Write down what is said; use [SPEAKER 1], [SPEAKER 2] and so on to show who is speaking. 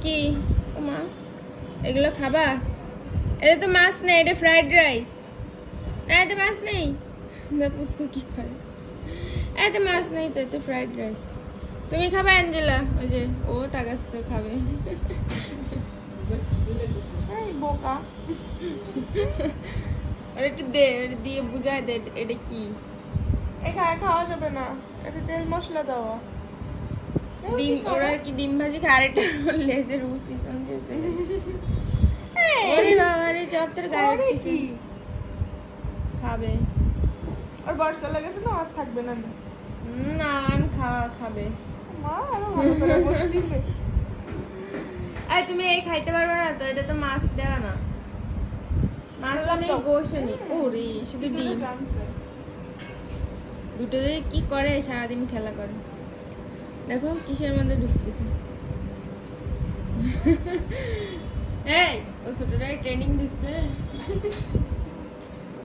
[SPEAKER 1] কি ওমা এগুলো খাবা? এটা তো মাছ নেই, এটা ফ্রাইড রাইস। না এতে মাছ নেই। না পুষ্কু কি করে, এতে মাছ নেই তো, এতে ফ্রাইড রাইস। তুমি খাবে অ্যাঞ্জেলা? ওই যে ও তাকাচ্ছে খাবে।
[SPEAKER 2] এই বোকা।
[SPEAKER 1] আর একটু দে, ওটা দিয়ে বুঝায় দে এটা কি।
[SPEAKER 2] এখানে খাওয়া যাবে না, এটা তেল মশলা দেওয়া।
[SPEAKER 1] ডিম, ওরা কি ডিম ভাজি খায়? আরেকটা লেজের উপর পিছন দিয়ে চলে ওরে বাবা রে, চপ তোর গায়ে
[SPEAKER 2] করে
[SPEAKER 1] উঠতেছে।
[SPEAKER 2] কি?
[SPEAKER 1] খাবে
[SPEAKER 2] আর বর্ষা লেগেছে না, আর থাকবে না।
[SPEAKER 1] নান খাবে।
[SPEAKER 2] মা আরো ভালো করে বসতিছে।
[SPEAKER 1] এই তুমি এই খাইতে পারবে না তো, এটা তো মাছ দেওয়া না, মাছ নেই গোশও নেই। ওরে শুধু ডিম। দুটো দিয়ে কি করে, সারাদিন খেলা করে। দেখো কিসের মধ্যে ঢুকতেছে। এই ও ছোটটাই ট্রেনিং দিচ্ছে।